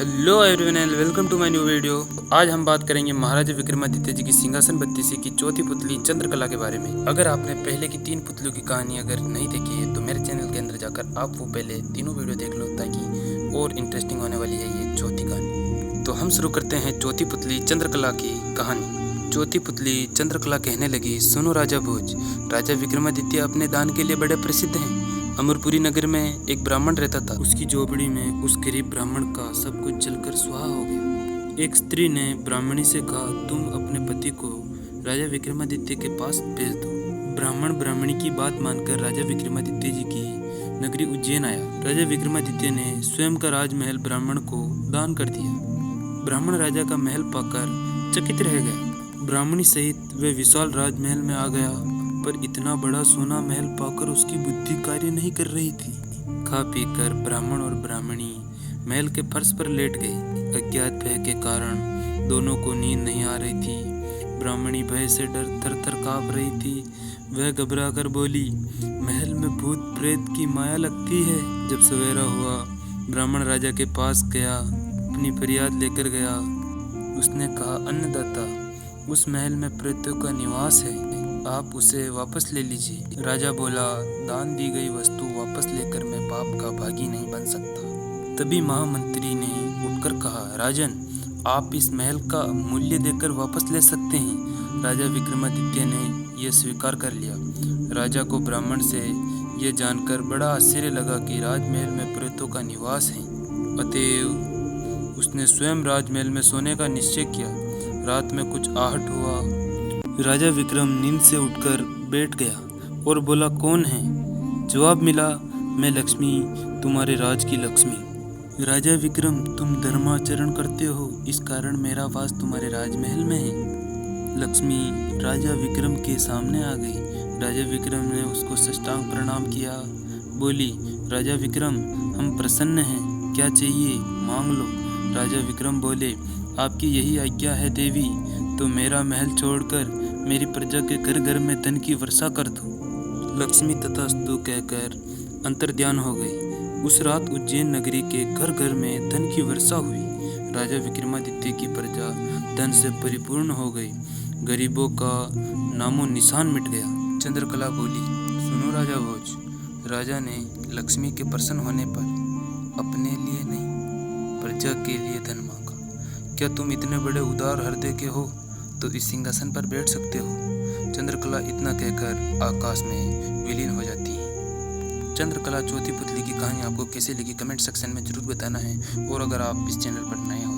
Hello everyone and welcome to my new video. आज हम बात करेंगे महाराजा विक्रमादित्य जी की सिंहासन बत्तीसी की चौथी पुतली चंद्रकला के बारे में। अगर आपने पहले की 3 पुतलियों की कहानी अगर नहीं देखी है तो मेरे चैनल के अंदर जाकर आप वो पहले तीनों वीडियो देख लो, ताकि और इंटरेस्टिंग होने वाली है ये चौथी कहानी। तो हम शुरू करते हैं चौथी पुतली चंद्रकला की कहानी। चौथी पुतली चंद्रकला कहने लगी, सुनो राजा भोज, राजा विक्रमादित्य अपने दान के लिए बड़े प्रसिद्ध हैं। अमरपुरी नगर में एक ब्राह्मण रहता था। उसकी झोपड़ी में उस गरीब ब्राह्मण का सब कुछ जलकर सुहा हो गया। एक स्त्री ने ब्राह्मणी से कहा, तुम अपने पति को राजा विक्रमादित्य के पास भेज दो। ब्राह्मण ब्राह्मणी की बात मानकर राजा विक्रमादित्य जी की नगरी उज्जैन आया। राजा विक्रमादित्य ने स्वयं का राजमहल ब्राह्मण को दान कर दिया। ब्राह्मण राजा का महल पाकर चकित रह गया। ब्राह्मणी सहित वे विशाल राजमहल में आ गया, पर इतना बड़ा सोना महल पाकर उसकी बुद्धि कार्य नहीं कर रही थी। खा पी कर ब्राह्मण और ब्राह्मणी महल के फर्श पर लेट गए। अज्ञात भय के कारण दोनों को नींद नहीं आ रही थी। ब्राह्मणी भय से डर थर थर काँप रही थी। वह घबरा कर बोली, महल में भूत प्रेत की माया लगती है। जब सवेरा हुआ, ब्राह्मण राजा के पास गया, अपनी फरियाद लेकर गया। उसने कहा, अन्नदाता, उस महल में प्रेतों का निवास है, आप उसे वापस ले लीजिए। राजा बोला, दान दी गई वस्तु वापस लेकर मैं पाप का भागी नहीं बन सकता। तभी महामंत्री ने उठकर कहा, राजन, आप इस महल का मूल्य देकर वापस ले सकते हैं। राजा विक्रमादित्य ने यह स्वीकार कर लिया। राजा को ब्राह्मण से यह जानकर बड़ा आश्चर्य लगा कि राजमहल में प्रेतों का निवास है। अतएव उसने स्वयं राजमहल में सोने का निश्चय किया। रात में कुछ आहट हुआ। राजा विक्रम नींद से उठकर बैठ गया और बोला, कौन है? जवाब मिला, मैं लक्ष्मी, तुम्हारे राज की लक्ष्मी। राजा विक्रम, तुम धर्माचरण करते हो, इस कारण मेरा वास तुम्हारे राजमहल में है। लक्ष्मी राजा विक्रम के सामने आ गई। राजा विक्रम ने उसको साष्टांग प्रणाम किया। बोली, राजा विक्रम, हम प्रसन्न हैं, क्या चाहिए मांग लो। राजा विक्रम बोले, आपकी यही आज्ञा है देवी, तो मेरा महल छोड़कर मेरी प्रजा के घर घर में धन की वर्षा कर दो। लक्ष्मी तथास्तु कहकर अंतर्ध्यान हो गई। उस रात उज्जैन नगरी के घर घर में धन की वर्षा हुई। राजा विक्रमादित्य की प्रजा धन से परिपूर्ण हो गई। गरीबों का नामो निशान मिट गया। चंद्रकला बोली, सुनो राजा भोज, राजा ने लक्ष्मी के प्रसन्न होने पर अपने लिए नहीं, प्रजा के लिए धन मांगा। क्या तुम इतने बड़े उदार हृदय के हो तो इस सिंहासन पर बैठ सकते हो। चंद्रकला इतना कहकर आकाश में विलीन हो जाती है। चंद्रकला चौथी पुतली की कहानी आपको कैसे लगी कमेंट सेक्शन में जरूर बताना है। और अगर आप इस चैनल पर नए हो